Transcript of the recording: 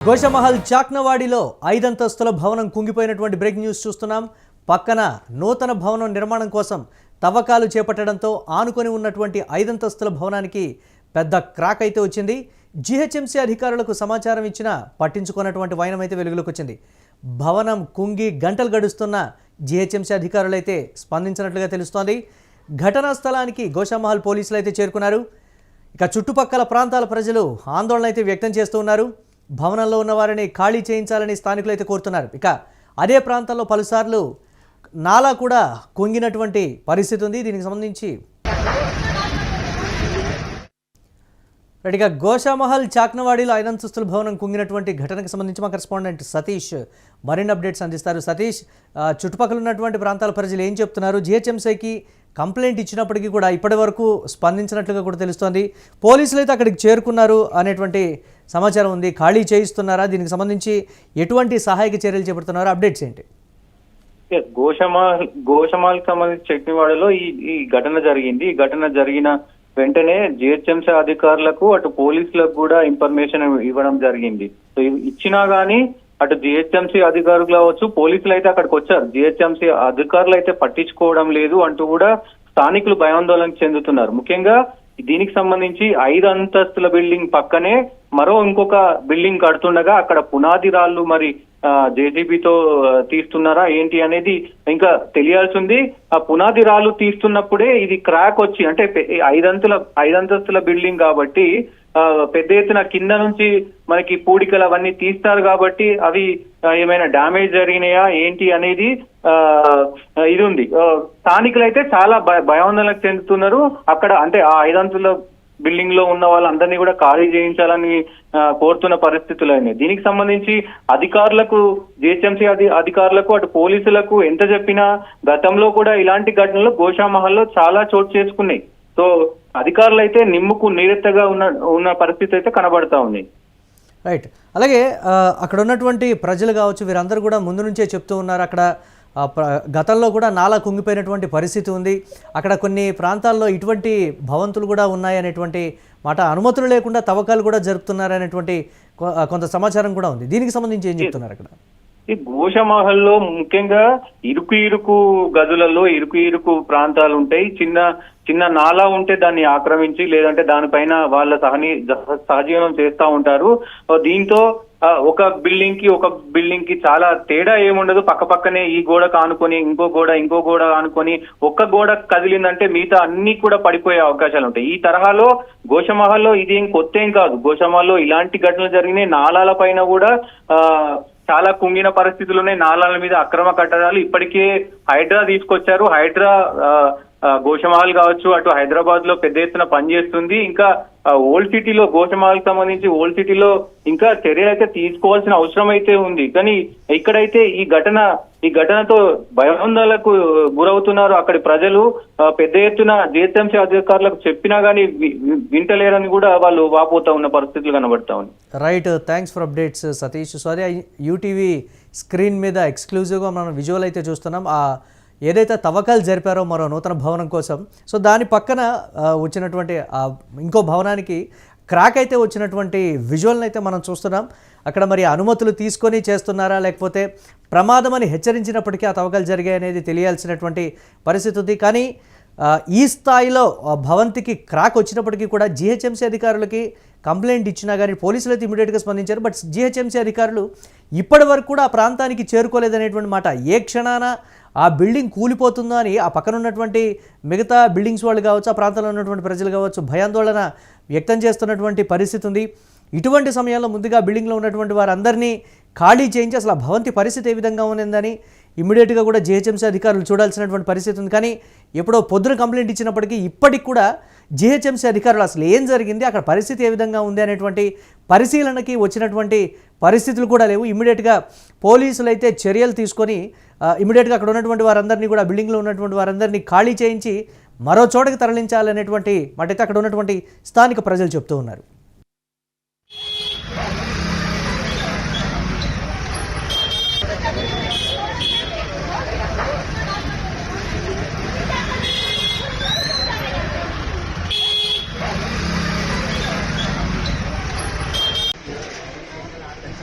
గోషమహల్ చాక్నవాడిలో 5 అంతస్తుల భవనం కుంగిపోయినటువంటి break news చూస్తున్నాం. పక్కన నూతన భవనం నిర్మాణం కోసం తవ్వకాలు చేపట్టడంతో ఆనుకొని ఉన్నటువంటి 5 అంతస్తుల భవనానికి పెద్ద క్రాక్ అయితే వచ్చింది. జీహెచ్ఎంసీ అధికారులకు సమాచారం ఇచ్చినా పట్టించుకున్నటువంటి వైనం అయితే వెలుగులోకి వచ్చింది. భవనం కుంగి గంటలు గడుస్తున్న జీహెచ్ఎంసీ అధికారులు అయితే స్పందించినట్లుగా తెలుస్తోంది. ఘటనా స్థలానికి గోషమహల్ పోలీసులు అయితే చేరుకున్నారు. ఇక చుట్టుపక్కల ప్రాంతాల ప్రజలు ఆందోళన అయితే వ్యక్తం చేస్తూ ఉన్నారు. భవనంలో ఉన్న వారిని ఖాళీ చేయించాలని స్థానికులు అయితే కోరుతున్నారు. ఇక అదే ప్రాంతంలో పలుసార్లు నాలా కూడా కుంగినటువంటి పరిస్థితి ఉంది. దీనికి సంబంధించి రెడీగా గోషమహల్ చాక్నవాడిలో 5 అంతస్తుల భవనం కుంగినటువంటి ఘటనకు సంబంధించి మా కరెస్పాండెంట్ సతీష్ మరిన్ని అప్డేట్స్ అందిస్తారు. సతీష్, చుట్టుపక్కల ఉన్నటువంటి ప్రాంతాల ప్రజలు ఏం చెప్తున్నారు? జిహెచ్ఎంసీకి కంప్లైంట్ ఇచ్చినప్పటికీ కూడా ఇప్పటి వరకు స్పందించినట్లుగా కూడా తెలుస్తోంది. పోలీసులు అయితే అక్కడికి చేరుకున్నారు అనేటువంటి సమాచారం ఉంది. ఖాళీ చేయిస్తున్నారా? దీనికి సంబంధించి ఎటువంటి సహాయక చర్యలు చేపడుతున్నారో అప్డేట్స్ ఏంటి? గోషమహల్కి సంబంధించి చట్నివాడలో ఈ ఘటన జరిగింది. ఈ ఘటన జరిగిన వెంటనే జిహెచ్ఎంసీ అధికారులకు అటు పోలీసులకు కూడా ఇన్ఫర్మేషన్ ఇవ్వడం జరిగింది. సో ఇచ్చినా గానీ అటు జిహెచ్ఎంసీ అధికారులు కావచ్చు, పోలీసులు అయితే అక్కడికి వచ్చారు. జిహెచ్ఎంసీ అధికారులు అయితే పట్టించుకోవడం లేదు అంటూ కూడా స్థానికులు భయాందోళన చెందుతున్నారు. ముఖ్యంగా దీనికి సంబంధించి 5 అంతస్తుల బిల్డింగ్ పక్కనే ఇంకొక బిల్డింగ్ కడుతుండగా అక్కడ పునాది రాళ్లు మరి జేసీబీతో తీస్తున్నారా ఏంటి అనేది ఇంకా తెలియాల్సింది. ఆ పునాది రాళ్లు తీస్తున్నప్పుడే ఇది క్రాక్ వచ్చి, అంటే 5 అంతస్తుల బిల్డింగ్ కాబట్టి పెద్ద ఎత్తున కింద నుంచి మనకి పూడికలు అవన్నీ తీస్తారు కాబట్టి అవి ఏమైనా డ్యామేజ్ జరిగినాయా ఏంటి అనేది ఇది ఉంది. స్థానికులు అయితే చాలా భయాందోళనకు చెందుతున్నారు. అక్కడ అంటే ఆ 5 అంతస్తుల బిల్డింగ్ లో ఉన్న వాళ్ళందరినీ కూడా ఖాళీ చేయించాలని కోరుతున్న పరిస్థితులు అయినాయి. దీనికి సంబంధించి అధికారులకు, జిహెచ్ఎంసీ అధికారులకు అటు పోలీసులకు ఎంత చెప్పినా గతంలో కూడా ఇలాంటి ఘటనలు గోషమహల్లో చాలా చోటు చేసుకున్నాయి. సో అధికారులు అయితే నిమ్ముకు నీరెత్తగా ఉన్న పరిస్థితి అయితే కనబడతా ఉంది. రైట్. అలాగే అక్కడ ఉన్నటువంటి ప్రజలు కావచ్చు, వీరందరూ కూడా ముందు నుంచే చెప్తూ ఉన్నారు అక్కడ గతంలో కూడా నాలా కుంగిపోయినటువంటి పరిస్థితి ఉంది. అక్కడ కొన్ని ప్రాంతాల్లో ఇటువంటి భవంతులు కూడా ఉన్నాయనేటువంటి మాట, అనుమతులు లేకుండా తవ్వకాలు కూడా జరుపుతున్నారనేటువంటి కొంత సమాచారం కూడా ఉంది. దీనికి సంబంధించి ఏం చెప్తున్నారు అక్కడ? ఈ గోషమహల్లో ముఖ్యంగా ఇరుకు గదులలో ఇరుకు ప్రాంతాలు ఉంటాయి. చిన్న నాలా ఉంటే దాన్ని ఆక్రమించి లేదంటే దానిపైన వాళ్ళ సహజీవనం చేస్తూ ఉంటారు. దీంతో ఒక బిల్డింగ్ కి చాలా తేడా ఏముండదు. పక్కనే ఈ గోడ కానుకొని ఇంకో గోడ ఆనుకొని ఒక్క గోడ కదిలిందంటే మిగతా అన్ని కూడా పడిపోయే అవకాశాలు ఉంటాయి. ఈ తరహాలో గోషమహల్లో ఇది ఏం కొత్త ఏం కాదు. గోషమహల్లో ఇలాంటి ఘటనలు జరిగినాయి. నాలాల పైన కూడా చాలా కుంగిన పరిస్థితులున్నాయి. నాలాల మీద అక్రమ కట్టడాలు ఇప్పటికే హైడ్రా తీసుకొచ్చారు. హైడ్రా గోషమహల్ కావచ్చు, అటు హైదరాబాద్ లో పెద్ద ఎత్తున పనిచేస్తుంది. ఇంకా ఓల్డ్ సిటీలో, గోషమహల్ సంబంధించి ఓల్డ్ సిటీలో ఇంకా చర్యలు అయితే తీసుకోవాల్సిన అవసరం అయితే ఉంది. కానీ ఇక్కడైతే ఈ ఘటనతో భయాందోళనకు గురవుతున్నారు అక్కడి ప్రజలు. పెద్ద ఎత్తున జిహెచ్ఎంసీ అధికారులకు చెప్పినా గానీ వింటలేరని కూడా వాళ్ళు వాపోతా ఉన్న పరిస్థితులు కనబడతా ఉంది. Right, thanks for updates Satish. Sorry, UTV screen మీద ఎక్స్క్లూజివ్గా మనం విజువల్ అయితే చూస్తున్నాం. ఏదైతే తవ్వకాలు జరిపారో మరో నూతన భవనం కోసం, సో దాని పక్కన వచ్చినటువంటి ఇంకో భవనానికి క్రాక్ అయితే వచ్చినటువంటి విజువల్ని అయితే మనం చూస్తున్నాం. అక్కడ మరి అనుమతులు తీసుకొని చేస్తున్నారా లేకపోతే ప్రమాదం అని హెచ్చరించినప్పటికీ ఆ తవ్వకాలు జరిగాయి అనేది తెలియాల్సినటువంటి పరిస్థితి ఉంది. కానీ ఈ స్థాయిలో భవంతికి క్రాక్ వచ్చినప్పటికీ కూడా జిహెచ్ఎంసీ అధికారులకి కంప్లైంట్ ఇచ్చినా కానీ పోలీసులు అయితే ఇమీడియట్గా స్పందించారు. బట్ జిహెచ్ఎంసీ అధికారులు ఇప్పటి వరకు కూడా ఆ ప్రాంతానికి చేరుకోలేదనేటువంటి మాట. ఏ క్షణాన ఆ బిల్డింగ్ కూలిపోతుందో అని ఆ పక్కన ఉన్నటువంటి మిగతా బిల్డింగ్స్ వాళ్ళు కావచ్చు, ఆ ప్రాంతంలో ఉన్నటువంటి ప్రజలు కావచ్చు భయాందోళన వ్యక్తం చేస్తున్నటువంటి పరిస్థితి ఉంది. ఇటువంటి సమయాల్లో ముందుగా బిల్డింగ్లో ఉన్నటువంటి వారందరినీ ఖాళీ చేయించి అసలు ఆ భవంతి పరిస్థితి ఏ విధంగా ఉందని ఇమీడియట్గా కూడా జిహెచ్ఎంసీ అధికారులు చూడాల్సినటువంటి పరిస్థితి ఉంది. కానీ ఎప్పుడో పొద్దున కంప్లైంట్ ఇచ్చినప్పటికీ ఇప్పటికి కూడా జిహెచ్ఎంసీ అధికారులు అసలు ఏం జరిగింది, అక్కడ పరిస్థితి ఏ విధంగా ఉంది అనేటువంటి పరిశీలనకి వచ్చినటువంటి పరిస్థితులు కూడా లేవు. ఇమీడియట్గా పోలీసులు అయితే చర్యలు తీసుకొని ఇమీడియట్గా అక్కడ ఉన్నటువంటి వారందరినీ కూడా, బిల్డింగ్లో ఉన్నటువంటి వారందరినీ ఖాళీ చేయించి మరో చోటకి తరలించాలనేటువంటి మాట అయితే అక్కడ ఉన్నటువంటి స్థానిక ప్రజలు చెప్తూ ఉన్నారు.